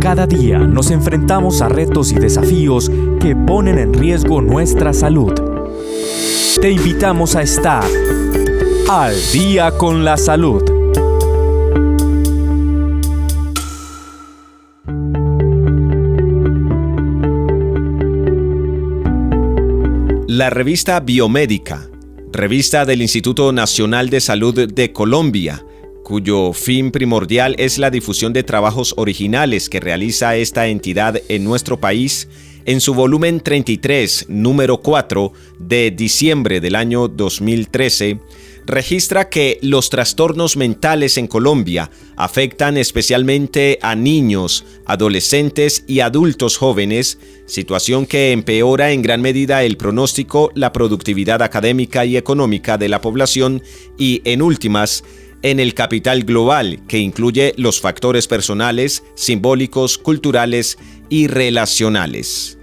Cada día nos enfrentamos a retos y desafíos que ponen en riesgo nuestra salud. Te invitamos a estar al día con la salud. La revista Biomédica, revista del Instituto Nacional de Salud de Colombia, cuyo fin primordial es la difusión de trabajos originales que realiza esta entidad en nuestro país, en su volumen 33, número 4, de diciembre del año 2013, registra que los trastornos mentales en Colombia afectan especialmente a niños, adolescentes y adultos jóvenes, situación que empeora en gran medida el pronóstico, la productividad académica y económica de la población y, en últimas, en el capital global, que incluye los factores personales, simbólicos, culturales y relacionales.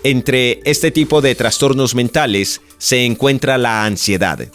Entre este tipo de trastornos mentales se encuentra la ansiedad.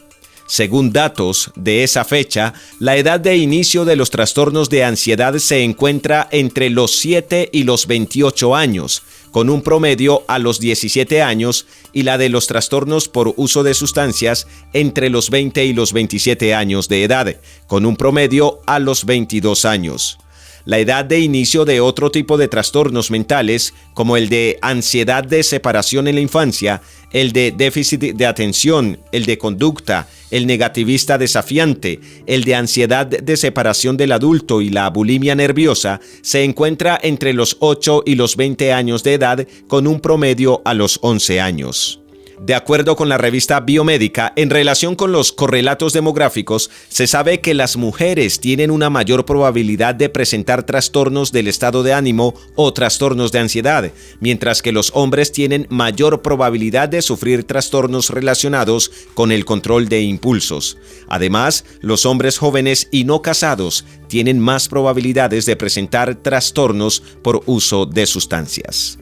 Según datos de esa fecha, la edad de inicio de los trastornos de ansiedad se encuentra entre los 7 y los 28 años, con un promedio a los 17 años, y la de los trastornos por uso de sustancias entre los 20 y los 27 años de edad, con un promedio a los 22 años. La edad de inicio de otro tipo de trastornos mentales, como el de ansiedad de separación en la infancia, el de déficit de atención, el de conducta, el negativista desafiante, el de ansiedad de separación del adulto y la bulimia nerviosa, se encuentra entre los 8 y los 20 años de edad, con un promedio a los 11 años. De acuerdo con la revista Biomédica, en relación con los correlatos demográficos, se sabe que las mujeres tienen una mayor probabilidad de presentar trastornos del estado de ánimo o trastornos de ansiedad, mientras que los hombres tienen mayor probabilidad de sufrir trastornos relacionados con el control de impulsos. Además, los hombres jóvenes y no casados tienen más probabilidades de presentar trastornos por uso de sustancias.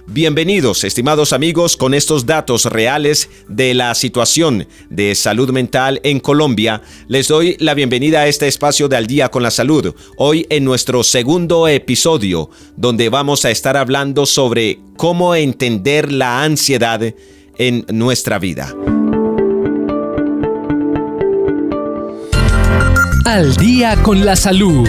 Bienvenidos, estimados amigos, con estos datos reales de la situación de salud mental en Colombia. Les doy la bienvenida a este espacio de Al Día con la Salud, hoy en nuestro segundo episodio, donde vamos a estar hablando sobre cómo entender la ansiedad en nuestra vida. Al Día con la Salud.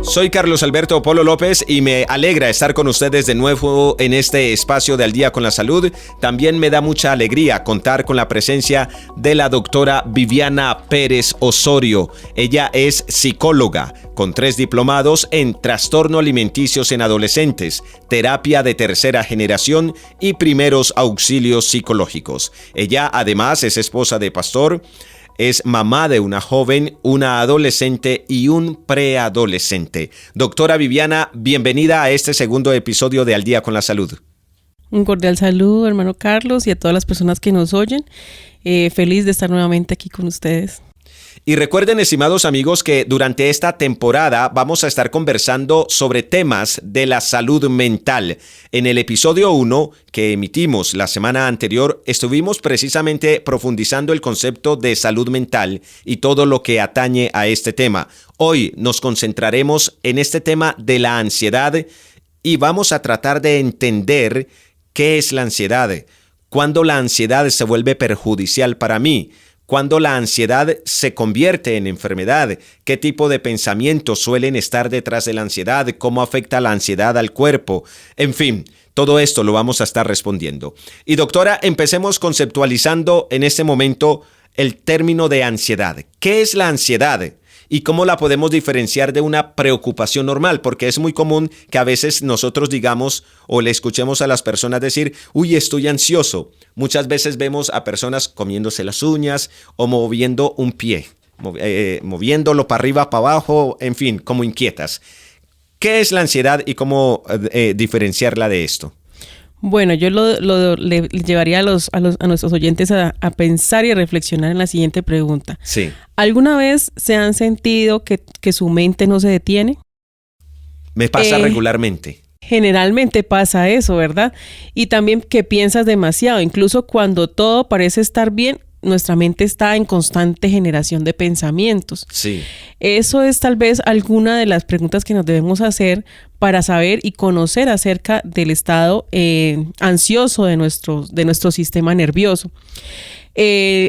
Soy Carlos Alberto Polo López y me alegra estar con ustedes de nuevo en este espacio de Al Día con la Salud. También me da mucha alegría contar con la presencia de la doctora Viviana Pérez Osorio. Ella es psicóloga con 3 diplomados en trastorno alimenticios en adolescentes, terapia de tercera generación y primeros auxilios psicológicos. Ella además es esposa de pastor. Es mamá de una joven, una adolescente y un preadolescente. Doctora Viviana, bienvenida a este segundo episodio de Al Día con la Salud. Un cordial saludo, hermano Carlos, y a todas las personas que nos oyen. Feliz de estar nuevamente aquí con ustedes. Y recuerden, estimados amigos, que durante esta temporada vamos a estar conversando sobre temas de la salud mental. En el episodio 1 que emitimos la semana anterior, estuvimos precisamente profundizando el concepto de salud mental y todo lo que atañe a este tema. Hoy nos concentraremos en este tema de la ansiedad y vamos a tratar de entender qué es la ansiedad, cuándo la ansiedad se vuelve perjudicial para mí, cuando la ansiedad se convierte en enfermedad, qué tipo de pensamientos suelen estar detrás de la ansiedad, cómo afecta la ansiedad al cuerpo, en fin, todo esto lo vamos a estar respondiendo. Y doctora, empecemos conceptualizando en este momento el término de ansiedad. ¿Qué es la ansiedad? ¿Y cómo la podemos diferenciar de una preocupación normal? Porque es muy común que a veces nosotros digamos o le escuchemos a las personas decir, uy, estoy ansioso. Muchas veces vemos a personas comiéndose las uñas o moviendo un pie, moviéndolo para arriba, para abajo, en fin, como inquietas. ¿Qué es la ansiedad y cómo diferenciarla de esto? Bueno, yo le llevaría a nuestros oyentes a pensar y a reflexionar en la siguiente pregunta. Sí. ¿Alguna vez se han sentido que su mente no se detiene? Me pasa regularmente. Generalmente pasa eso, ¿verdad? Y también que piensas demasiado, incluso cuando todo parece estar bien, nuestra mente está en constante generación de pensamientos. Sí. Eso es tal vez alguna de las preguntas que nos debemos hacer para saber y conocer acerca del estado ansioso de nuestro sistema nervioso.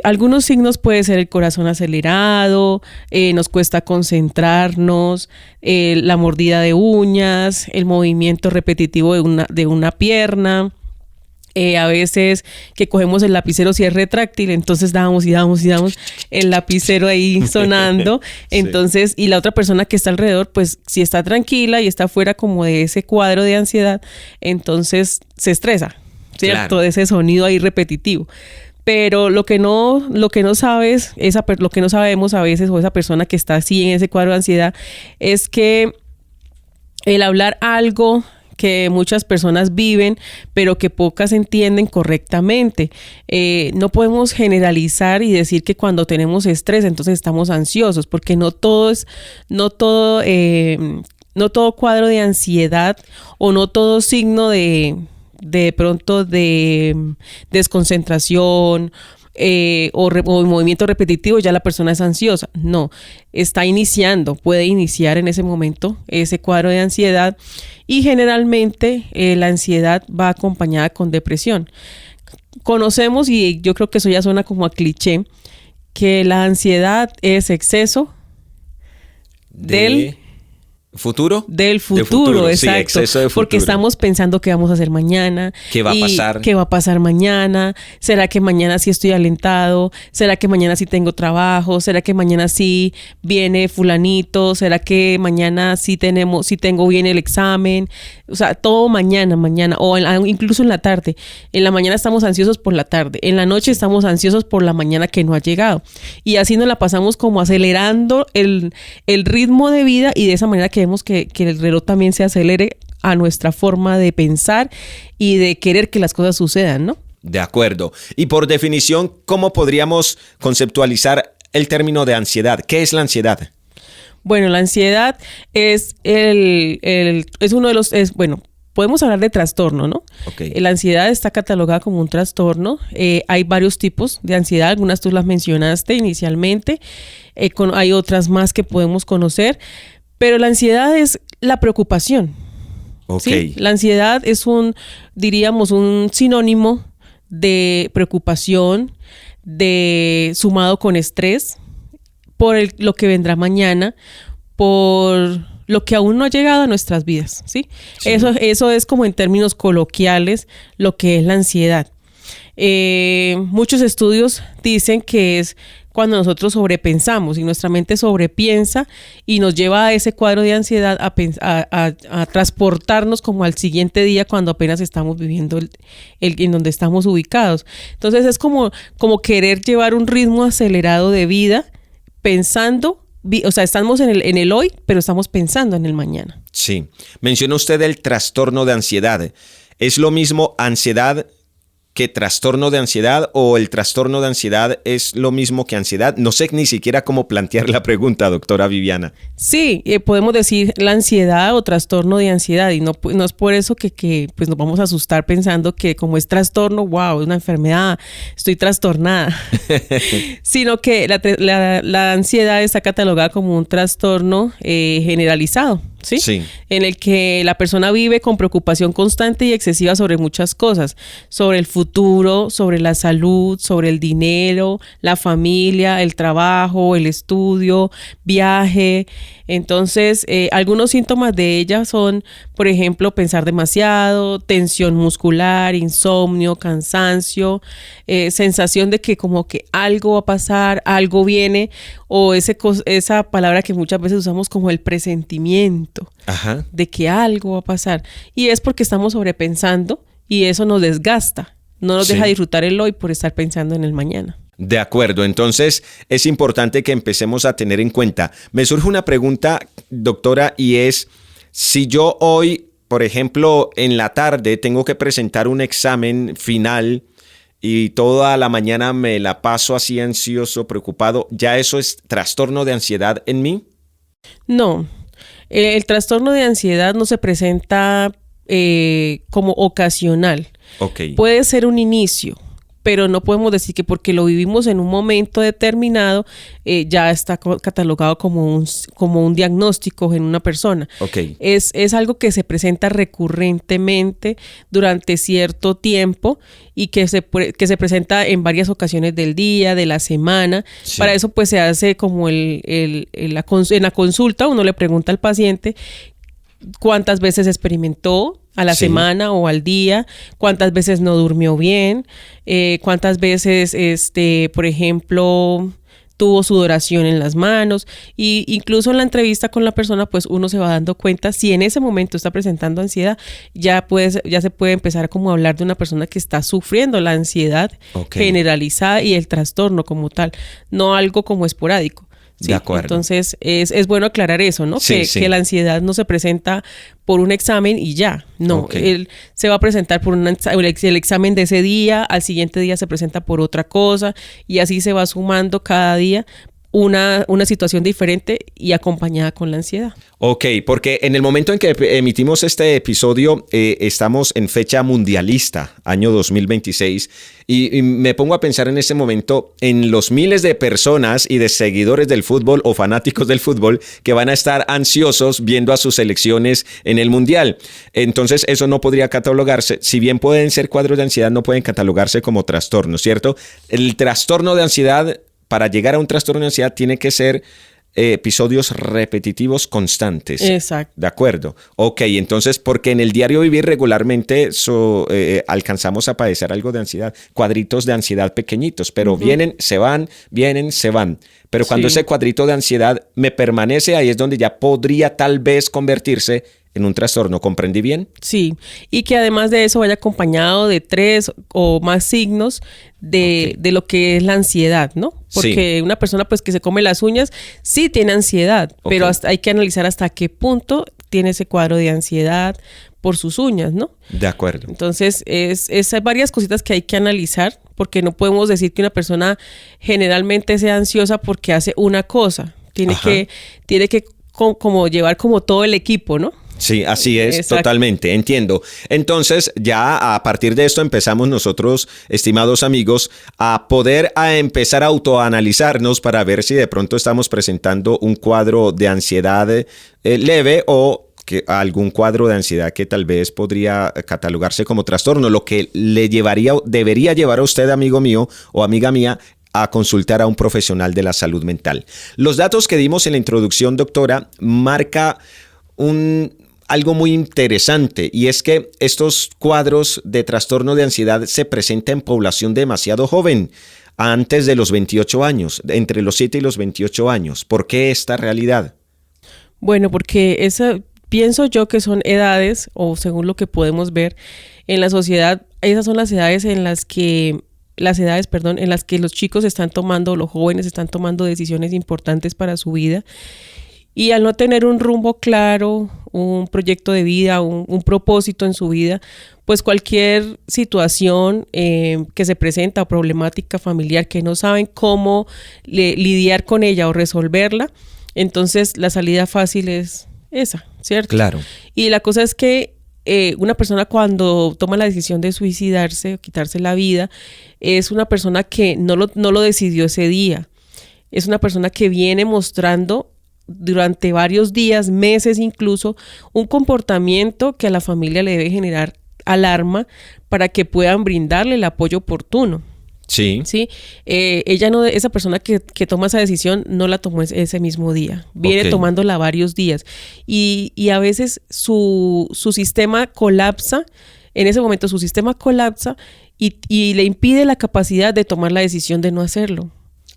Algunos signos puede ser el corazón acelerado, nos cuesta concentrarnos, la mordida de uñas, el movimiento repetitivo de una pierna. A veces que cogemos el lapicero si es retráctil, entonces damos el lapicero ahí sonando. Entonces, y la otra persona que está alrededor, pues si está tranquila y está fuera como de ese cuadro de ansiedad, entonces se estresa, ¿cierto? Claro. De ese sonido ahí repetitivo. Pero lo que no sabemos a veces, o esa persona que está así en ese cuadro de ansiedad, es que el hablar algo que muchas personas viven, pero que pocas entienden correctamente. No podemos generalizar y decir que cuando tenemos estrés, entonces estamos ansiosos, porque no todo cuadro de ansiedad o no todo signo de pronto de desconcentración o movimiento repetitivo, ya la persona es ansiosa. No, puede iniciar en ese momento ese cuadro de ansiedad, y generalmente la ansiedad va acompañada con depresión. Conocemos, y yo creo que eso ya suena como a cliché, que la ansiedad es exceso del ¿Futuro? Del futuro, exacto. Sí, exceso de futuro. Porque estamos pensando qué vamos a hacer mañana. ¿Qué va a pasar? ¿Qué va a pasar mañana? ¿Será que mañana sí estoy alentado? ¿Será que mañana sí tengo trabajo? ¿Será que mañana sí viene fulanito? ¿Será que mañana sí tengo bien el examen? O sea, todo mañana, o incluso en la tarde. En la mañana estamos ansiosos por la tarde. En la noche estamos ansiosos por la mañana que no ha llegado. Y así nos la pasamos como acelerando el ritmo de vida, y de esa manera queremos que el reloj también se acelere a nuestra forma de pensar y de querer que las cosas sucedan, ¿no? De acuerdo. Y por definición, ¿cómo podríamos conceptualizar el término de ansiedad? ¿Qué es la ansiedad? Bueno, la ansiedad es uno de los... podemos hablar de trastorno, ¿no? Okay. La ansiedad está catalogada como un trastorno. Hay varios tipos de ansiedad, algunas tú las mencionaste inicialmente. Hay otras más que podemos conocer. Pero la ansiedad es la preocupación. Okay. ¿Sí? La ansiedad es un sinónimo de preocupación, sumado con estrés, por lo que vendrá mañana, por lo que aún no ha llegado a nuestras vidas, ¿sí? Sí. Eso es como en términos coloquiales lo que es la ansiedad. Muchos estudios dicen que es cuando nosotros sobrepensamos, y nuestra mente sobrepiensa y nos lleva a ese cuadro de ansiedad a transportarnos como al siguiente día, cuando apenas estamos viviendo en donde estamos ubicados. Entonces es como querer llevar un ritmo acelerado de vida pensando, o sea, estamos en el hoy, pero estamos pensando en el mañana. Sí. Menciona usted el trastorno de ansiedad. ¿Es lo mismo ansiedad que trastorno de ansiedad, o el trastorno de ansiedad es lo mismo que ansiedad? No sé ni siquiera cómo plantear la pregunta, doctora Viviana. Sí, podemos decir la ansiedad o trastorno de ansiedad, y no es por eso que pues nos vamos a asustar pensando que como es trastorno, wow, es una enfermedad, estoy trastornada. Sino que la ansiedad está catalogada como un trastorno generalizado. ¿Sí? Sí. En el que la persona vive con preocupación constante y excesiva sobre muchas cosas, sobre el futuro, sobre la salud, sobre el dinero, la familia, el trabajo, el estudio, viaje. Entonces, algunos síntomas de ella son, por ejemplo, pensar demasiado, tensión muscular, insomnio, cansancio, sensación de que como que algo va a pasar, algo viene, o esa palabra que muchas veces usamos como el presentimiento. Ajá. De que algo va a pasar. Y es porque estamos sobrepensando, y eso nos desgasta, no nos deja disfrutar el hoy por estar pensando en el mañana. De acuerdo, entonces es importante que empecemos a tener en cuenta. Me surge una pregunta, doctora, y es, si yo hoy, por ejemplo, en la tarde tengo que presentar un examen final y toda la mañana me la paso así ansioso, preocupado, ¿ya eso es trastorno de ansiedad en mí? No, el trastorno de ansiedad no se presenta como ocasional. Okay. Puede ser un inicio, pero no podemos decir que porque lo vivimos en un momento determinado ya está catalogado como un diagnóstico en una persona. Okay. Es algo que se presenta recurrentemente durante cierto tiempo y que se presenta en varias ocasiones del día, de la semana. Sí. Para eso pues se hace como en la consulta, uno le pregunta al paciente cuántas veces experimentó a la semana o al día, cuántas veces no durmió bien, cuántas veces, por ejemplo, tuvo sudoración en las manos, y incluso en la entrevista con la persona, pues uno se va dando cuenta si en ese momento está presentando ansiedad, ya se puede empezar como a hablar de una persona que está sufriendo la ansiedad generalizada y el trastorno como tal, no algo como esporádico. Sí, de acuerdo. Entonces es bueno aclarar eso, ¿no? Que la ansiedad no se presenta por un examen y ya. No, él se va a presentar por el examen de ese día, al siguiente día se presenta por otra cosa y así se va sumando cada día una situación diferente y acompañada con la ansiedad. Ok, porque en el momento en que emitimos este episodio estamos en fecha mundialista, año 2026, y me pongo a pensar en ese momento en los miles de personas y de seguidores del fútbol o fanáticos del fútbol que van a estar ansiosos viendo a sus selecciones en el mundial. Entonces eso no podría catalogarse, si bien pueden ser cuadros de ansiedad, no pueden catalogarse como trastornos, ¿cierto? El trastorno de ansiedad, para llegar a un trastorno de ansiedad, tiene que ser episodios repetitivos constantes. Exacto. De acuerdo. Ok, entonces, porque en el diario vivir regularmente alcanzamos a padecer algo de ansiedad, cuadritos de ansiedad pequeñitos, pero vienen, se van. Pero cuando ese cuadrito de ansiedad me permanece, ahí es donde ya podría tal vez convertirse en un trastorno. ¿Comprendí bien? Sí, y que además de eso vaya acompañado de 3 o más signos de lo que es la ansiedad, ¿no? Porque una persona pues que se come las uñas sí tiene ansiedad, pero hay que analizar hasta qué punto tiene ese cuadro de ansiedad por sus uñas, ¿no? De acuerdo. Entonces, hay varias cositas que hay que analizar, porque no podemos decir que una persona generalmente sea ansiosa porque hace una cosa. Tiene que como llevar como todo el equipo, ¿no? Sí, así es. Exacto. Totalmente, entiendo. Entonces, ya a partir de esto empezamos nosotros, estimados amigos, a empezar a autoanalizarnos para ver si de pronto estamos presentando un cuadro de ansiedad leve o algún cuadro de ansiedad que tal vez podría catalogarse como trastorno, lo que debería llevar a usted, amigo mío o amiga mía, a consultar a un profesional de la salud mental. Los datos que dimos en la introducción, doctora, marca algo muy interesante, y es que estos cuadros de trastorno de ansiedad se presentan en población demasiado joven, antes de los 28 años, entre los 7 y los 28 años. ¿Por qué esta realidad? Bueno, porque pienso yo que son edades, o según lo que podemos ver en la sociedad, esas son las edades en las que los chicos están tomando, los jóvenes están tomando decisiones importantes para su vida. Y al no tener un rumbo claro, un proyecto de vida, un propósito en su vida, pues cualquier situación que se presenta o problemática familiar que no saben cómo lidiar con ella o resolverla, entonces la salida fácil es esa, ¿cierto? Claro. Y la cosa es que una persona cuando toma la decisión de suicidarse o quitarse la vida, es una persona que no lo decidió ese día. Es una persona que viene mostrando durante varios días, meses incluso, un comportamiento que a la familia le debe generar alarma para que puedan brindarle el apoyo oportuno. Sí. Esa persona que toma esa decisión no la tomó ese mismo día. Viene tomándola varios días. Y a veces su sistema colapsa. En ese momento su sistema colapsa y le impide la capacidad de tomar la decisión de no hacerlo.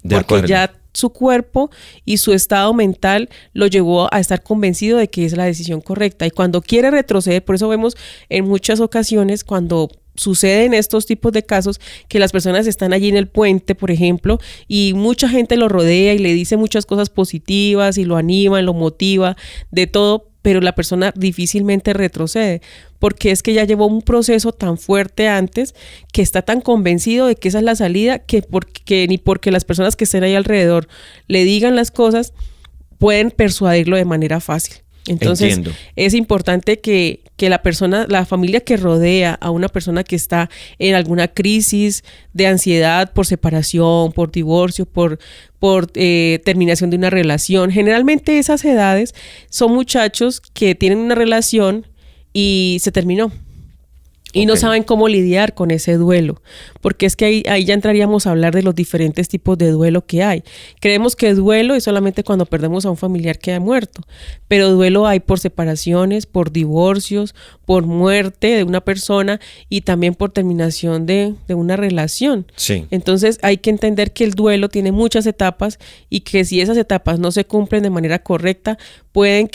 Porque ya su cuerpo y su estado mental lo llevó a estar convencido de que es la decisión correcta. Y cuando quiere retroceder, por eso vemos en muchas ocasiones cuando suceden estos tipos de casos que las personas están allí en el puente, por ejemplo, y mucha gente lo rodea y le dice muchas cosas positivas y lo anima, lo motiva, de todo, pero la persona difícilmente retrocede, porque es que ya llevó un proceso tan fuerte antes, que está tan convencido de que esa es la salida, que ni porque las personas que estén ahí alrededor le digan las cosas, pueden persuadirlo de manera fácil. Entonces, Entiendo. es importante que la familia que rodea a una persona que está en alguna crisis de ansiedad por separación, por divorcio, por terminación de una relación. Generalmente esas edades son muchachos que tienen una relación y se terminó. Y no saben cómo lidiar con ese duelo, porque es que ahí ya entraríamos a hablar de los diferentes tipos de duelo que hay. Creemos que duelo es solamente cuando perdemos a un familiar que ha muerto, pero duelo hay por separaciones, por divorcios, por muerte de una persona y también por terminación de una relación. Sí. Entonces hay que entender que el duelo tiene muchas etapas y que si esas etapas no se cumplen de manera correcta, puede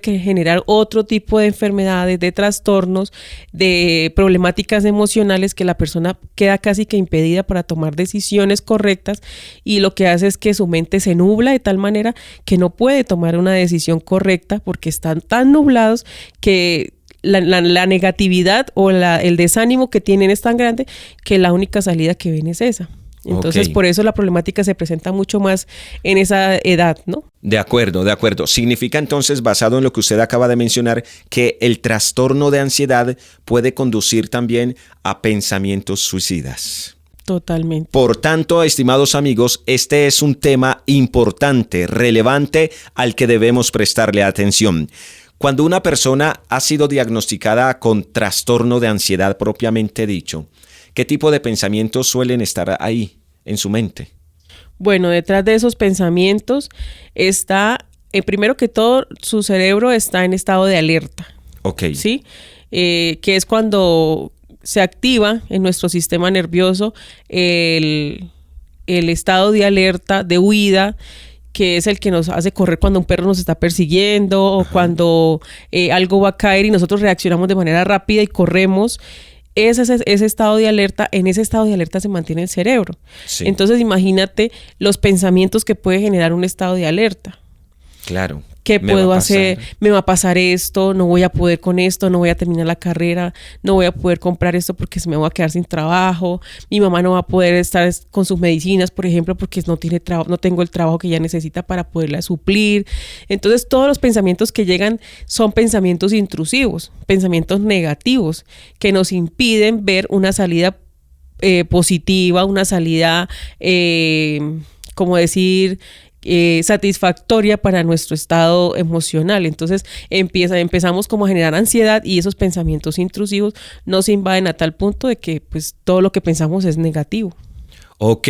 generar otro tipo de enfermedades, de trastornos, de problemáticas emocionales que la persona queda casi que impedida para tomar decisiones correctas y lo que hace es que su mente se nubla de tal manera que no puede tomar una decisión correcta porque están tan nublados que la negatividad o el desánimo que tienen es tan grande que la única salida que ven es esa. Entonces, por eso la problemática se presenta mucho más en esa edad, ¿no? De acuerdo, de acuerdo. Significa entonces, basado en lo que usted acaba de mencionar, que el trastorno de ansiedad puede conducir también a pensamientos suicidas. Totalmente. Por tanto, estimados amigos, este es un tema importante, relevante, al que debemos prestarle atención. Cuando una persona ha sido diagnosticada con trastorno de ansiedad propiamente dicho, ¿qué tipo de pensamientos suelen estar ahí en su mente? Bueno, detrás de esos pensamientos está, primero que todo, su cerebro está en estado de alerta. Ok. ¿Sí? Que es cuando se activa en nuestro sistema nervioso el estado de alerta, de huida, que es el que nos hace correr cuando un perro nos está persiguiendo o cuando algo va a caer y nosotros reaccionamos de manera rápida y corremos. Ese estado de alerta, en ese estado de alerta se mantiene el cerebro. Sí. Entonces imagínate los pensamientos que puede generar un estado de alerta. Claro. ¿Qué puedo hacer? Me va a pasar esto, no voy a poder con esto, no voy a terminar la carrera, no voy a poder comprar esto porque se me va a quedar sin trabajo, mi mamá no va a poder estar con sus medicinas, por ejemplo, porque no tengo el trabajo que ella necesita para poderla suplir. Entonces, todos los pensamientos que llegan son pensamientos intrusivos, pensamientos negativos, que nos impiden ver una salida positiva, una salida, satisfactoria para nuestro estado emocional. Entonces empezamos como a generar ansiedad y esos pensamientos intrusivos nos invaden a tal punto de que pues todo lo que pensamos es negativo. Ok,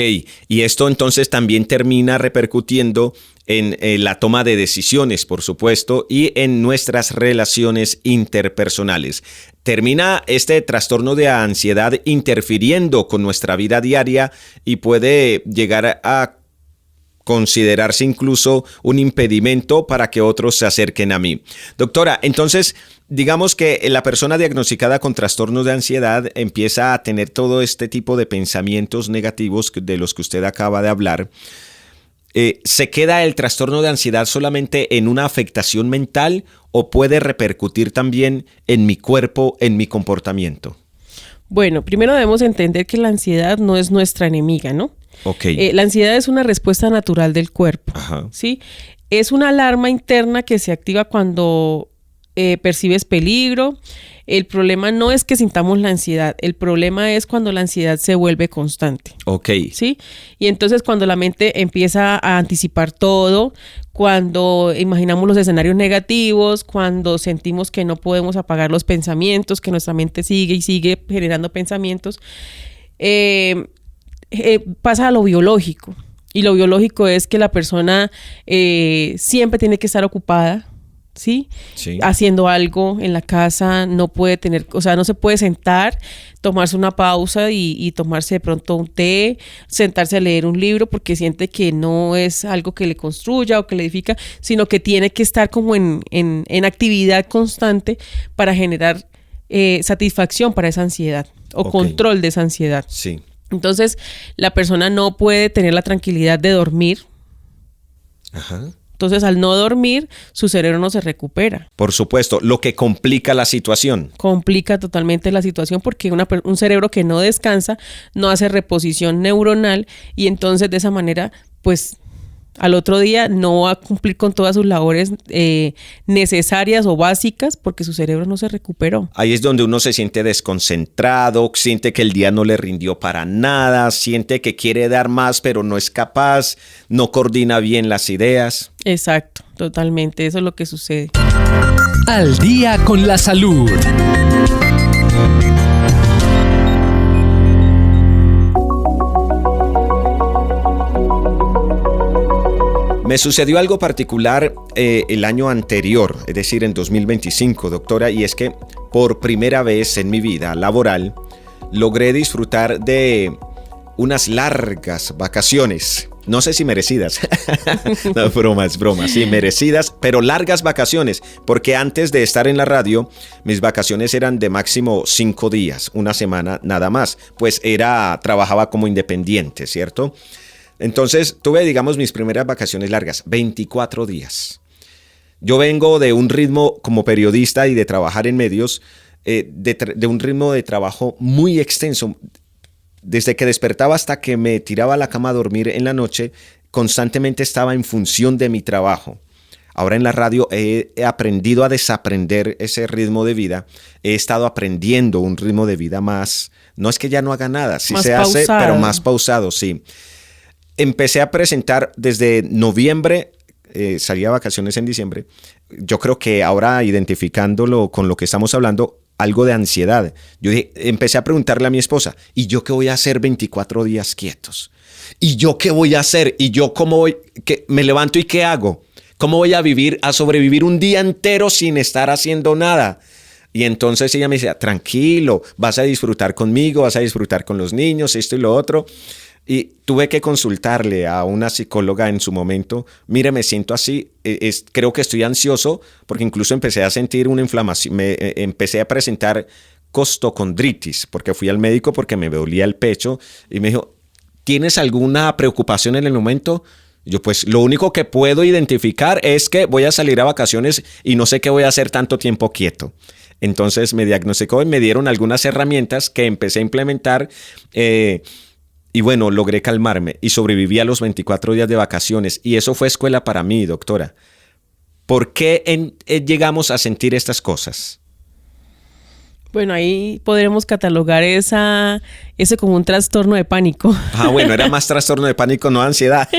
y esto entonces también termina repercutiendo en la toma de decisiones, por supuesto, y en nuestras relaciones interpersonales. Termina este trastorno de ansiedad interfiriendo con nuestra vida diaria y puede llegar a considerarse incluso un impedimento para que otros se acerquen a mí. Doctora, entonces, digamos que la persona diagnosticada con trastorno de ansiedad empieza a tener todo este tipo de pensamientos negativos de los que usted acaba de hablar. ¿Se queda el trastorno de ansiedad solamente en una afectación mental o puede repercutir también en mi cuerpo, en mi comportamiento? Bueno, primero debemos entender que la ansiedad no es nuestra enemiga, ¿no? Okay. La ansiedad es una respuesta natural del cuerpo. Ajá. ¿Sí? Es una alarma interna que se activa cuando percibes peligro. El problema no es que sintamos la ansiedad, el problema es cuando la ansiedad se vuelve constante. Ok. ¿Sí? Y entonces cuando la mente empieza a anticipar todo, cuando imaginamos los escenarios negativos, cuando sentimos que no podemos apagar los pensamientos, que nuestra mente sigue y sigue generando pensamientos, pasa a lo biológico. Y lo biológico es que la persona siempre tiene que estar ocupada, ¿sí? Sí. Haciendo algo en la casa, no se puede sentar, tomarse una pausa y tomarse de pronto un té, sentarse a leer un libro porque siente que no es algo que le construya o que le edifica, sino que tiene que estar como en actividad constante para generar satisfacción para esa ansiedad o control de esa ansiedad. Sí. Entonces, la persona no puede tener la tranquilidad de dormir. Ajá. Entonces, al no dormir, su cerebro no se recupera. Por supuesto, lo que complica la situación. Complica totalmente la situación porque un cerebro que no descansa no hace reposición neuronal y entonces de esa manera, pues, Al otro día no va a cumplir con todas sus labores necesarias o básicas porque su cerebro no se recuperó. Ahí es donde uno se siente desconcentrado, siente que el día no le rindió para nada, siente que quiere dar más pero no es capaz, no coordina bien las ideas. Exacto, totalmente, eso es lo que sucede. Al día con la salud. Me sucedió algo particular el año anterior, es decir, en 2025, doctora, y es que por primera vez en mi vida laboral logré disfrutar de unas largas vacaciones. No sé si merecidas. No, broma, sí, merecidas, pero largas vacaciones, porque antes de estar en la radio, mis vacaciones eran de máximo 5 días, una semana nada más, pues trabajaba como independiente, ¿cierto? Entonces tuve, digamos, mis primeras vacaciones largas, 24 días. Yo vengo de un ritmo como periodista y de trabajar en medios, de un ritmo de trabajo muy extenso. Desde que despertaba hasta que me tiraba a la cama a dormir en la noche, constantemente estaba en función de mi trabajo. Ahora en la radio he aprendido a desaprender ese ritmo de vida. He estado aprendiendo un ritmo de vida más, no es que ya no haga nada, sí se hace, pero más pausado, sí. Empecé a presentar desde noviembre, salí a vacaciones en diciembre. Yo creo que ahora identificándolo con lo que estamos hablando, algo de ansiedad. Yo empecé a preguntarle a mi esposa, ¿y yo qué voy a hacer 24 días quietos? ¿Y yo qué voy a hacer? ¿Y yo cómo voy? ¿Me levanto y qué hago? ¿Cómo voy a sobrevivir un día entero sin estar haciendo nada? Y entonces ella me decía, tranquilo, vas a disfrutar conmigo, vas a disfrutar con los niños, esto y lo otro. Y tuve que consultarle a una psicóloga en su momento. Mire, me siento así, creo que estoy ansioso porque incluso empecé a sentir una inflamación, empecé a presentar costocondritis porque fui al médico porque me dolía el pecho y me dijo, ¿tienes alguna preocupación en el momento? Yo pues lo único que puedo identificar es que voy a salir a vacaciones y no sé qué voy a hacer tanto tiempo quieto. Entonces me diagnosticó y me dieron algunas herramientas que empecé a implementar. Y bueno, logré calmarme y sobreviví a los 24 días de vacaciones. Y eso fue escuela para mí, doctora. ¿Por qué llegamos a sentir estas cosas? Bueno, ahí podremos catalogar ese como un trastorno de pánico. Bueno, era más trastorno de pánico, no ansiedad.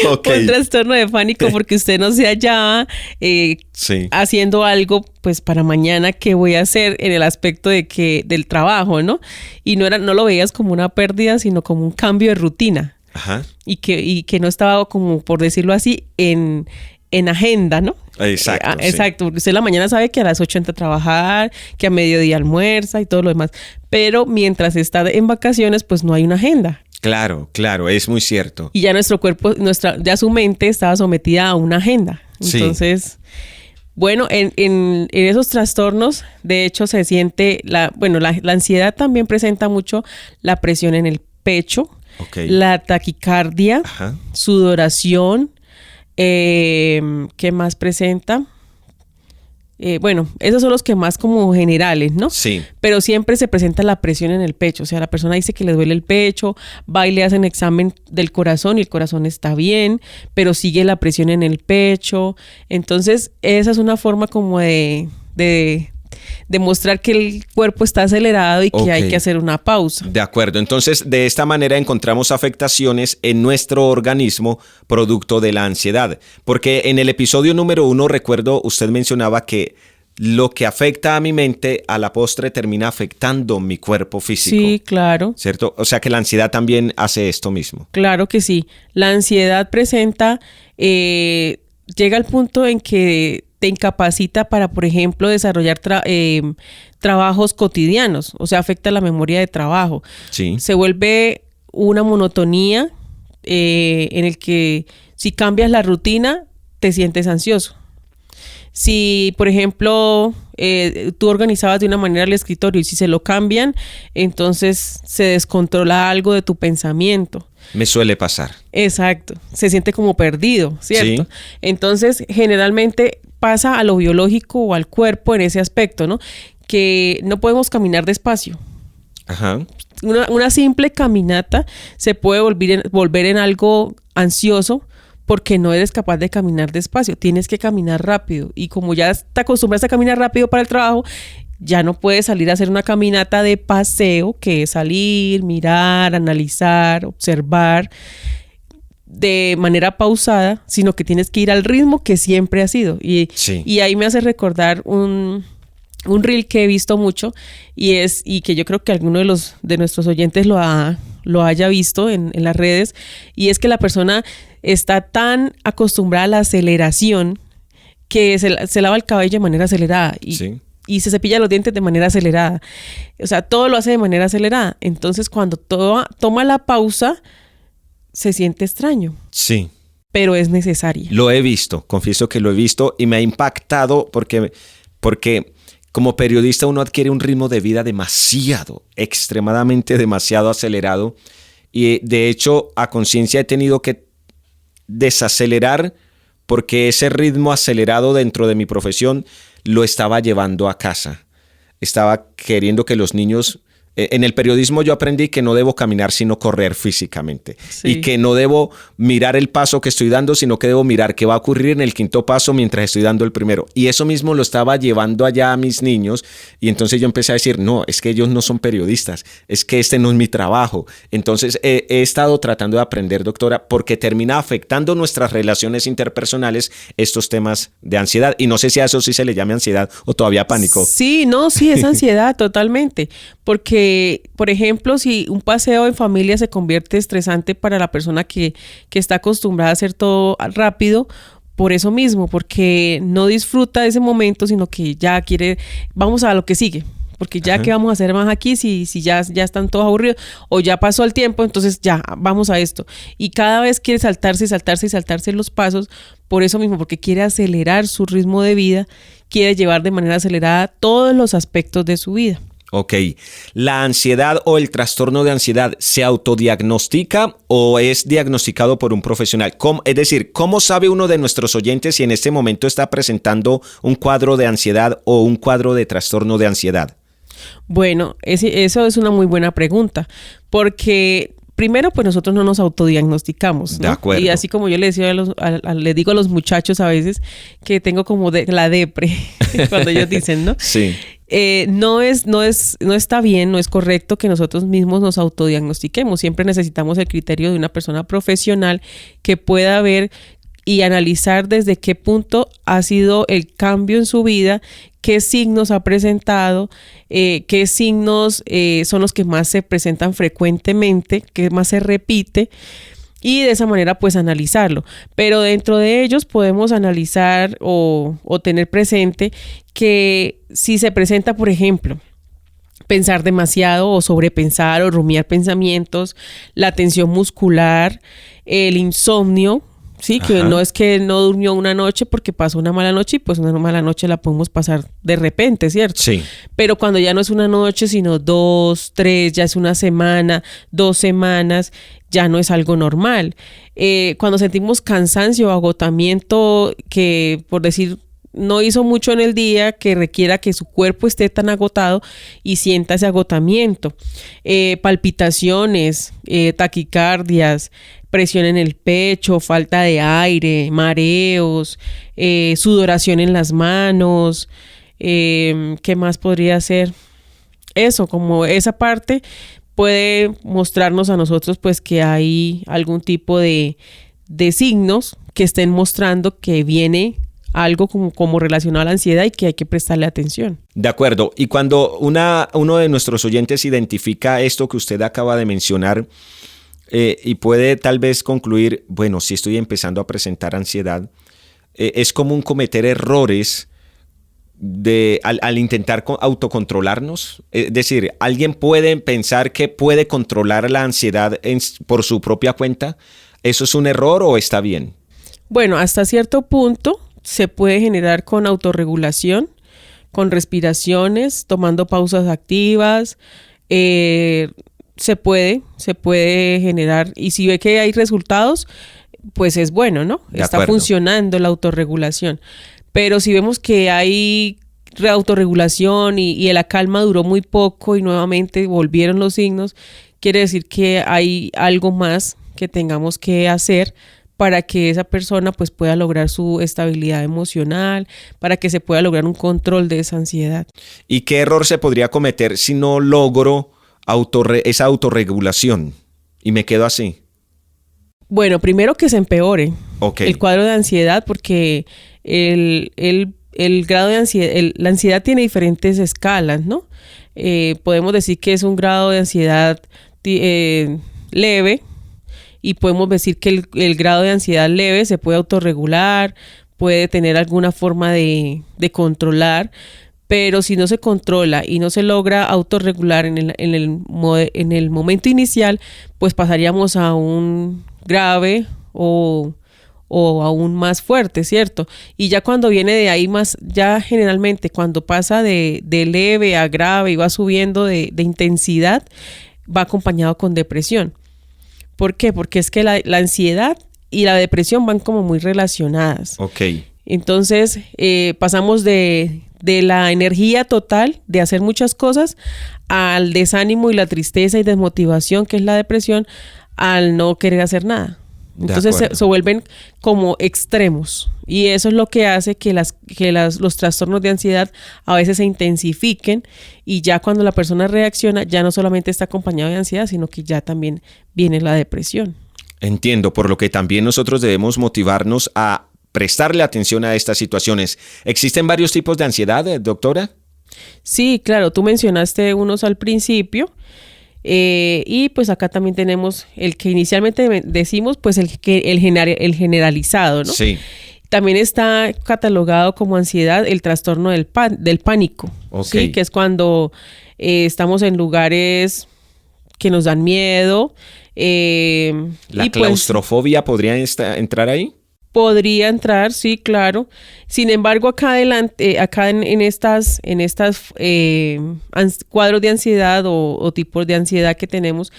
Okay. Un trastorno de pánico porque usted no se hallaba sí, haciendo algo, pues para mañana, ¿qué voy a hacer en el aspecto del trabajo, ¿no? Y no lo veías como una pérdida, sino como un cambio de rutina. Ajá. Y que no estaba como, por decirlo así, en agenda, ¿no? Exacto. Exacto, porque usted en la mañana sabe que a las 8 entra a trabajar, que a mediodía almuerza y todo lo demás. Pero mientras está en vacaciones, pues no hay una agenda. Claro, es muy cierto. Y ya nuestro cuerpo, ya su mente estaba sometida a una agenda. Entonces, bueno, en esos trastornos, de hecho, se siente la ansiedad también presenta mucho la presión en el pecho, la taquicardia, sudoración. ¿Qué más presenta? Esos son los que más como generales, ¿no? Sí. Pero siempre se presenta la presión en el pecho. O sea, la persona dice que le duele el pecho, va y le hacen examen del corazón y el corazón está bien, pero sigue la presión en el pecho. Entonces, esa es una forma como de demostrar que el cuerpo está acelerado y que hay que hacer una pausa. De acuerdo. Entonces, de esta manera encontramos afectaciones en nuestro organismo producto de la ansiedad. Porque en el episodio número 1, recuerdo, usted mencionaba que lo que afecta a mi mente, a la postre termina afectando mi cuerpo físico. Sí, claro. ¿Cierto? O sea que la ansiedad también hace esto mismo. Claro que sí. La ansiedad presenta, llega al punto en que te incapacita para, por ejemplo, desarrollar trabajos cotidianos, o sea, afecta la memoria de trabajo. Sí. Se vuelve una monotonía en el que si cambias la rutina, te sientes ansioso. Si, por ejemplo, tú organizabas de una manera el escritorio y si se lo cambian, entonces se descontrola algo de tu pensamiento. Me suele pasar. Exacto. Se siente como perdido, ¿cierto? Sí. Entonces, generalmente pasa a lo biológico o al cuerpo en ese aspecto, ¿no? Que no podemos caminar despacio. Ajá. Una simple caminata se puede volver en algo ansioso porque no eres capaz de caminar despacio, tienes que caminar rápido. Y como ya te acostumbras a caminar rápido para el trabajo, ya no puedes salir a hacer una caminata de paseo, que es salir, mirar, analizar, observar de manera pausada, sino que tienes que ir al ritmo que siempre ha sido. Y ahí me hace recordar un reel que he visto mucho y que yo creo que alguno de nuestros oyentes lo haya visto en las redes, y es que la persona está tan acostumbrada a la aceleración que se lava el cabello de manera acelerada y se cepilla los dientes de manera acelerada. O sea, todo lo hace de manera acelerada. Entonces, cuando toma la pausa, se siente extraño. Sí. Pero es necesaria. Lo he visto, confieso que lo he visto y me ha impactado porque como periodista uno adquiere un ritmo de vida extremadamente demasiado acelerado, y de hecho a conciencia he tenido que desacelerar porque ese ritmo acelerado dentro de mi profesión lo estaba llevando a casa. Estaba queriendo que los niños... En el periodismo yo aprendí que no debo caminar sino correr físicamente, y que no debo mirar el paso que estoy dando, sino que debo mirar qué va a ocurrir en el quinto paso mientras estoy dando el primero. Y eso mismo lo estaba llevando allá a mis niños, y entonces yo empecé a decir, no, es que ellos no son periodistas, es que este no es mi trabajo. Entonces he estado tratando de aprender, doctora, porque termina afectando nuestras relaciones interpersonales estos temas de ansiedad. Y no sé si a eso sí se le llame ansiedad o todavía pánico. Sí, es ansiedad totalmente. Porque, por ejemplo, si un paseo en familia se convierte estresante para la persona que está acostumbrada a hacer todo rápido, por eso mismo, porque no disfruta de ese momento, sino que ya quiere, vamos a lo que sigue. Porque ya que vamos a hacer más aquí, si ya están todos aburridos, o ya pasó el tiempo, entonces ya, vamos a esto. Y cada vez quiere saltarse los pasos, por eso mismo, porque quiere acelerar su ritmo de vida, quiere llevar de manera acelerada todos los aspectos de su vida. Ok. ¿La ansiedad o el trastorno de ansiedad se autodiagnostica o es diagnosticado por un profesional? Es decir, ¿cómo sabe uno de nuestros oyentes si en este momento está presentando un cuadro de ansiedad o un cuadro de trastorno de ansiedad? Bueno, eso es una muy buena pregunta, porque primero, pues nosotros no nos autodiagnosticamos, ¿no? De acuerdo. Y así como yo le decía le digo a los muchachos a veces que tengo como la depre, cuando ellos dicen, ¿no? Sí. No está bien, no es correcto que nosotros mismos nos autodiagnostiquemos. Siempre necesitamos el criterio de una persona profesional que pueda ver y analizar desde qué punto ha sido el cambio en su vida, qué signos ha presentado, qué signos son los que más se presentan frecuentemente, qué más se repite, y de esa manera pues analizarlo. Pero dentro de ellos podemos analizar o tener presente que si se presenta, por ejemplo, pensar demasiado o sobrepensar o rumiar pensamientos, la tensión muscular, el insomnio, sí, que no es que no durmió una noche porque pasó una mala noche, y pues una mala noche la podemos pasar de repente, ¿cierto? Sí. Pero cuando ya no es una noche, sino 2, 3, ya es una semana, 2 semanas, ya no es algo normal. Cuando sentimos cansancio o agotamiento, que por decir no hizo mucho en el día, que requiera que su cuerpo esté tan agotado y sienta ese agotamiento. Palpitaciones, taquicardias, presión en el pecho, falta de aire, mareos, sudoración en las manos. ¿Qué más podría ser? Eso, como esa parte puede mostrarnos a nosotros pues que hay algún tipo de signos que estén mostrando que viene algo como relacionado a la ansiedad y que hay que prestarle atención. De acuerdo. Y cuando uno de nuestros oyentes identifica esto que usted acaba de mencionar y puede tal vez concluir, bueno, si estoy empezando a presentar ansiedad, es común cometer errores al intentar autocontrolarnos. Es decir, ¿alguien puede pensar que puede controlar la ansiedad por su propia cuenta? ¿Eso es un error o está bien? Bueno, hasta cierto punto se puede generar con autorregulación, con respiraciones, tomando pausas activas. Se puede generar, y si ve que hay resultados, pues es bueno, ¿no? Está funcionando la autorregulación. Pero si vemos que hay autorregulación y la calma duró muy poco y nuevamente volvieron los signos, quiere decir que hay algo más que tengamos que hacer para que esa persona pues pueda lograr su estabilidad emocional, para que se pueda lograr un control de esa ansiedad. ¿Y qué error se podría cometer si no logro esa autorregulación y me quedo así? Bueno, primero que se empeore Okay. el cuadro de ansiedad, porque el grado de ansiedad, la ansiedad tiene diferentes escalas, ¿no? Podemos decir que es un grado de ansiedad leve, y podemos decir que el grado de ansiedad leve se puede autorregular, puede tener alguna forma de controlar, pero si no se controla y no se logra autorregular en el momento inicial, pues pasaríamos a un grave o aún más fuerte, ¿cierto? Y ya cuando viene de ahí más, ya generalmente cuando pasa de leve a grave y va subiendo de intensidad, va acompañado con depresión. ¿Por qué? Porque es que la ansiedad y la depresión van como muy relacionadas. Ok. Entonces, pasamos de la energía total de hacer muchas cosas al desánimo y la tristeza y desmotivación, que es la depresión, al no querer hacer nada. Entonces se vuelven como extremos, y eso es lo que hace que los trastornos de ansiedad a veces se intensifiquen, y ya cuando la persona reacciona ya no solamente está acompañado de ansiedad, sino que ya también viene la depresión. Entiendo, por lo que también nosotros debemos motivarnos a prestarle atención a estas situaciones. ¿Existen varios tipos de ansiedad, doctora? Sí, claro, tú mencionaste unos al principio. Y pues acá también tenemos el que inicialmente decimos, pues el generalizado, ¿no? Sí. También está catalogado como ansiedad el trastorno del pánico, Okay. ¿sí? Que es cuando estamos en lugares que nos dan miedo. ¿La y claustrofobia podría entrar ahí? Podría entrar, sí, claro. Sin embargo, acá adelante, en estas cuadros de ansiedad o tipos de ansiedad que tenemos,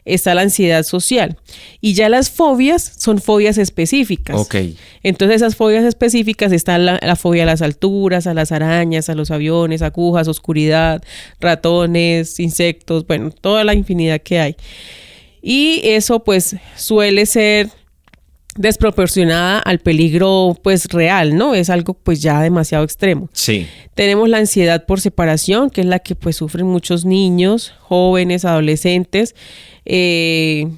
está la ansiedad social. Y ya las fobias son fobias específicas. Ok. Entonces, esas fobias específicas están la fobia a las alturas, a las arañas, a los aviones, agujas, oscuridad, ratones, insectos, bueno, toda la infinidad que hay. Y eso pues suele ser desproporcionada al peligro pues real, ¿no? Es algo pues ya demasiado extremo. Sí. Tenemos la ansiedad por separación, que es la que pues sufren muchos niños, jóvenes, adolescentes, que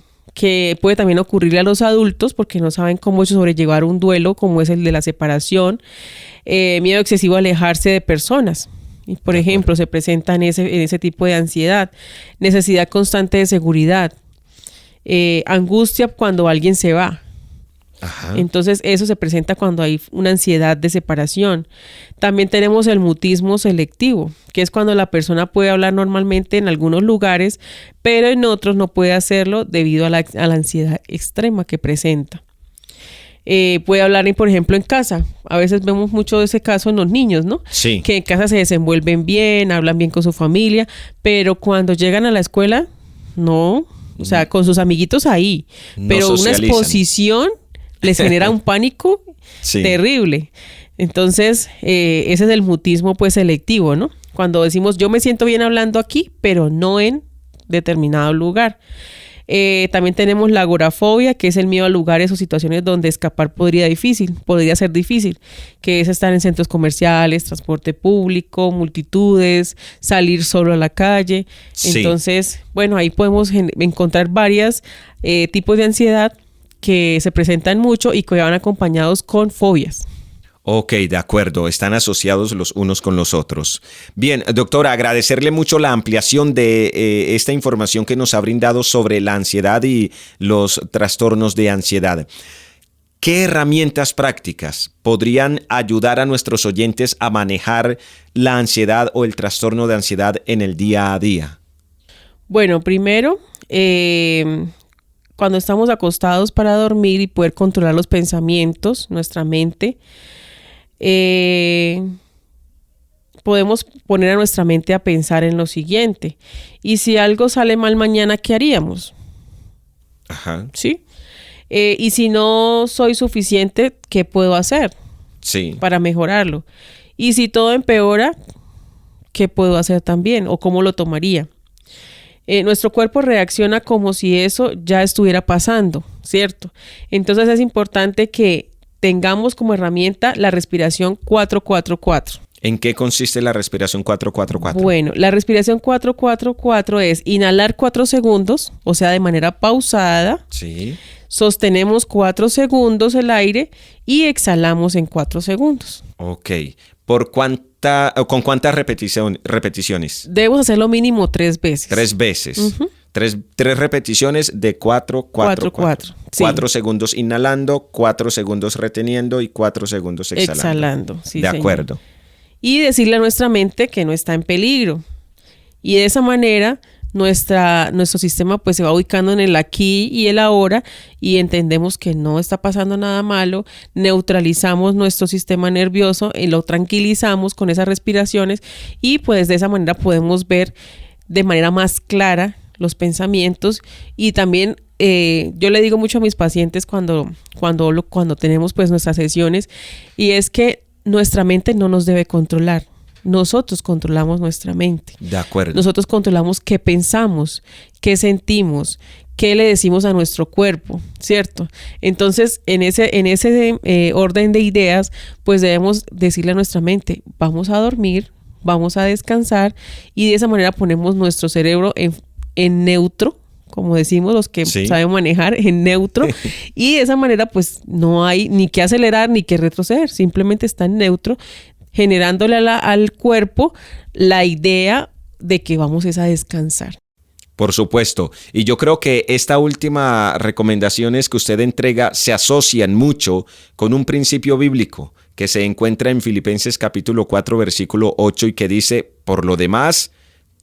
puede también ocurrirle a los adultos porque no saben cómo sobrellevar un duelo como es el de la separación. Miedo excesivo a alejarse de personas. Y por ejemplo, se presenta en ese tipo de ansiedad. Necesidad constante de seguridad. Angustia cuando alguien se va. Ajá. Entonces eso se presenta cuando hay una ansiedad de separación. También tenemos el mutismo selectivo, que es cuando la persona puede hablar normalmente en algunos lugares, pero en otros no puede hacerlo debido a la ansiedad extrema que presenta. Puede hablar, por ejemplo, en casa. A veces vemos mucho de ese caso en los niños, ¿no? Sí. Que en casa se desenvuelven bien, hablan bien con su familia, pero cuando llegan a la escuela, no. O sea, con sus amiguitos ahí. No pero socializan. Una exposición les genera un pánico Sí. terrible. Entonces, ese es el mutismo pues selectivo, ¿no? Cuando decimos yo me siento bien hablando aquí, pero no en determinado lugar. También tenemos la agorafobia, que es el miedo a lugares o situaciones donde escapar podría ser difícil, que es estar en centros comerciales, transporte público, multitudes, salir solo a la calle. Sí. Entonces, bueno, ahí podemos encontrar varios tipos de ansiedad que se presentan mucho y que van acompañados con fobias. Ok, de acuerdo, están asociados los unos con los otros. Bien, doctora, agradecerle mucho la ampliación de esta información que nos ha brindado sobre la ansiedad y los trastornos de ansiedad. ¿Qué herramientas prácticas podrían ayudar a nuestros oyentes a manejar la ansiedad o el trastorno de ansiedad en el día a día? Bueno, primero, cuando estamos acostados para dormir y poder controlar los pensamientos, nuestra mente, podemos poner a nuestra mente a pensar en lo siguiente. Y si algo sale mal mañana, ¿qué haríamos? Ajá. ¿Sí? Y si no soy suficiente, ¿qué puedo hacer? Sí. Para mejorarlo. Y si todo empeora, ¿qué puedo hacer también? ¿O cómo lo tomaría? nuestro cuerpo reacciona como si eso ya estuviera pasando, ¿cierto? Entonces es importante que tengamos como herramienta la respiración 4-4-4. ¿En qué consiste la respiración 4-4-4? Bueno, la respiración 4-4-4 es inhalar 4 segundos, o sea, de manera pausada. Sí. Sostenemos 4 segundos el aire y exhalamos en 4 segundos. Ok. ¿Con cuántas repeticiones? Debemos hacerlo mínimo 3 veces. 3 veces. Uh-huh. Tres repeticiones de 4-4-4. Sí. 4 segundos inhalando, 4 segundos reteniendo y 4 segundos exhalando. Sí, de señor. acuerdo. Y decirle a nuestra mente que no está en peligro. Y de esa manera nuestro sistema pues se va ubicando en el aquí y el ahora y entendemos que no está pasando nada malo, neutralizamos nuestro sistema nervioso y lo tranquilizamos con esas respiraciones y pues de esa manera podemos ver de manera más clara los pensamientos y también yo le digo mucho a mis pacientes cuando tenemos pues nuestras sesiones y es que nuestra mente no nos debe controlar. Nosotros controlamos nuestra mente. De acuerdo. Nosotros controlamos qué pensamos, qué sentimos, qué le decimos a nuestro cuerpo, ¿cierto? Entonces, en ese orden de ideas, pues debemos decirle a nuestra mente, vamos a dormir, vamos a descansar y de esa manera ponemos nuestro cerebro en neutro, como decimos los que saben manejar, en neutro. Y de esa manera, pues no hay ni que acelerar ni que retroceder, simplemente está en neutro, generándole al cuerpo la idea de que vamos a descansar. Por supuesto. Y yo creo que esta última recomendaciones que usted entrega se asocian mucho con un principio bíblico que se encuentra en Filipenses capítulo 4, versículo 8 y que dice, por lo demás,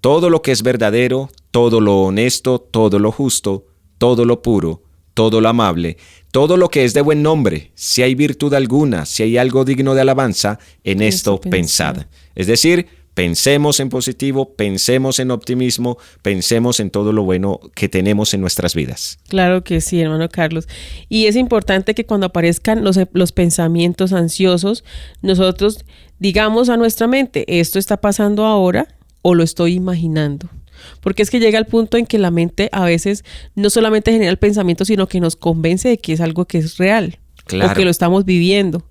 todo lo que es verdadero, todo lo honesto, todo lo justo, todo lo puro, todo lo amable, todo lo que es de buen nombre, si hay virtud alguna, si hay algo digno de alabanza, en esto pensad. Es decir, pensemos en positivo, pensemos en optimismo, pensemos en todo lo bueno que tenemos en nuestras vidas. Claro que sí, hermano Carlos. Y es importante que cuando aparezcan los pensamientos ansiosos, nosotros digamos a nuestra mente, ¿esto está pasando ahora o lo estoy imaginando? Porque es que llega el punto en que la mente a veces no solamente genera el pensamiento, sino que nos convence de que es algo que es real. Claro. O que lo estamos viviendo.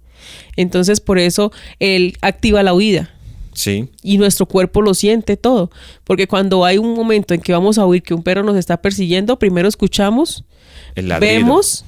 Entonces, por eso él activa la huida. Sí. Y nuestro cuerpo lo siente todo. Porque cuando hay un momento en que vamos a oír que un perro nos está persiguiendo, primero escuchamos, el ladrido. Vemos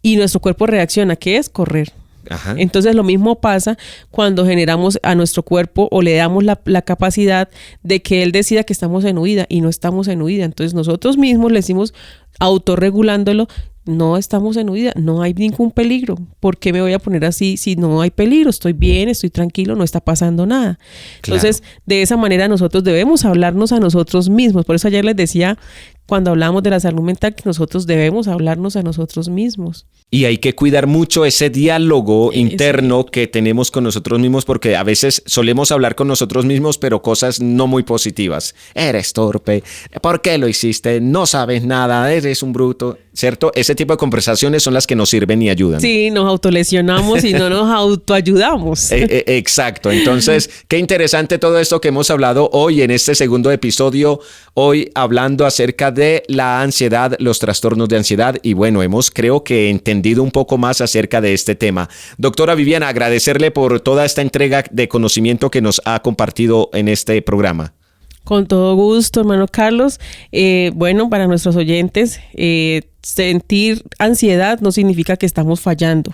y nuestro cuerpo reacciona. ¿Qué es? Correr. Ajá. Entonces lo mismo pasa cuando generamos a nuestro cuerpo o le damos la capacidad de que él decida que estamos en huida y no estamos en huida. Entonces nosotros mismos le decimos, autorregulándolo, no estamos en huida, no hay ningún peligro. ¿Por qué me voy a poner así si no hay peligro? Estoy bien, estoy tranquilo, no está pasando nada. Entonces, de esa manera nosotros debemos hablarnos a nosotros mismos. Por eso ayer les decía, cuando hablamos de la salud mental, que nosotros debemos hablarnos a nosotros mismos. Y hay que cuidar mucho ese diálogo interno que tenemos con nosotros mismos, porque a veces solemos hablar con nosotros mismos, pero cosas no muy positivas. Eres torpe, ¿por qué lo hiciste? No sabes nada, eres un bruto, ¿cierto? Ese tipo de conversaciones son las que nos sirven y ayudan. Sí, nos autolesionamos y no nos autoayudamos. Exacto. Entonces, qué interesante todo esto que hemos hablado hoy en este segundo episodio, hoy hablando acerca de la ansiedad, los trastornos de ansiedad y bueno, creo que entendido un poco más acerca de este tema. Doctora Viviana, agradecerle por toda esta entrega de conocimiento que nos ha compartido en este programa. Con todo gusto, hermano Carlos. Bueno, para nuestros oyentes, sentir ansiedad no significa que estamos fallando,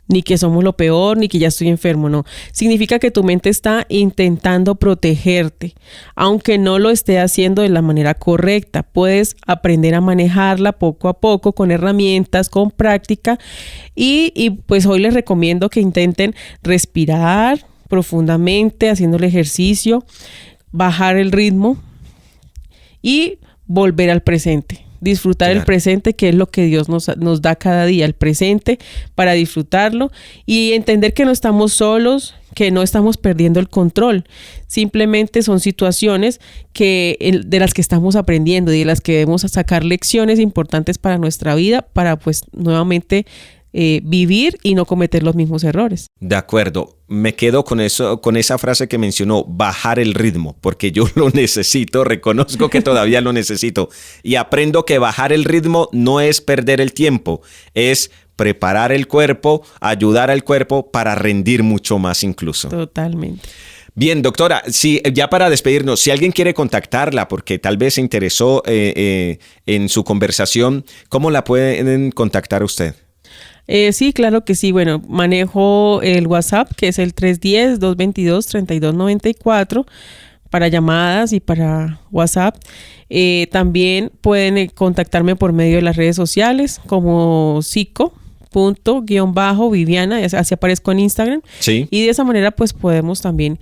ni que somos lo peor, ni que ya estoy enfermo, no. Significa que tu mente está intentando protegerte, aunque no lo esté haciendo de la manera correcta. Puedes aprender a manejarla poco a poco, con herramientas, con práctica. Y pues hoy les recomiendo que intenten respirar profundamente, haciendo el ejercicio, bajar el ritmo y volver al presente. Disfrutar el presente, que es lo que Dios nos da cada día, el presente, para disfrutarlo y entender que no estamos solos, que no estamos perdiendo el control. Simplemente son situaciones de las que estamos aprendiendo y de las que debemos sacar lecciones importantes para nuestra vida, para pues nuevamente vivir y no cometer los mismos errores. De acuerdo. Me quedo con eso, con esa frase que mencionó, bajar el ritmo, porque yo lo necesito, reconozco que todavía lo necesito. Y aprendo que bajar el ritmo no es perder el tiempo, es preparar el cuerpo, ayudar al cuerpo para rendir mucho más incluso. Totalmente. Bien, doctora, sí, ya para despedirnos, si alguien quiere contactarla porque tal vez se interesó en su conversación, ¿cómo la pueden contactar usted? Sí, claro que sí. Bueno, manejo el WhatsApp, que es el 310-222-3294 para llamadas y para WhatsApp. También pueden contactarme por medio de las redes sociales como psico._Viviana, así aparezco en Instagram. Sí. Y de esa manera pues podemos también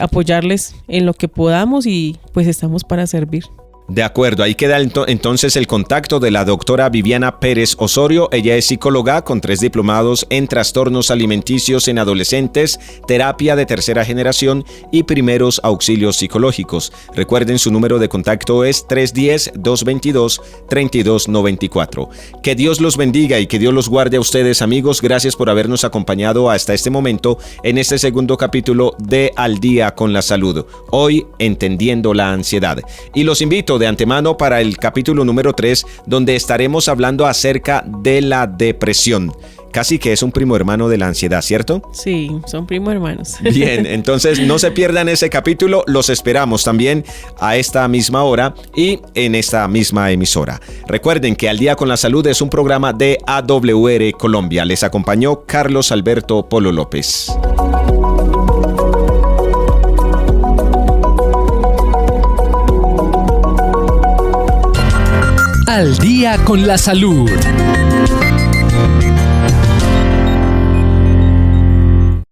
apoyarles en lo que podamos y pues estamos para servir. De acuerdo, ahí queda entonces el contacto de la doctora Viviana Pérez Osorio. Ella es psicóloga con 3 diplomados en trastornos alimenticios en adolescentes, terapia de tercera generación y primeros auxilios psicológicos. Recuerden, su número de contacto es 310-222-3294. Que Dios los bendiga y que Dios los guarde a ustedes, amigos. Gracias por habernos acompañado hasta este momento en este segundo capítulo de Al Día con la Salud. Hoy, entendiendo la ansiedad. Y los invito de antemano para el capítulo número 3, donde estaremos hablando acerca de la depresión. Casi que es un primo hermano de la ansiedad, ¿cierto? Sí, son primo hermanos. Bien, entonces no se pierdan ese capítulo. Los esperamos también a esta misma hora y en esta misma emisora. Recuerden que Al Día con la Salud es un programa de AWR Colombia. Les acompañó Carlos Alberto Polo López. Al Día con la Salud.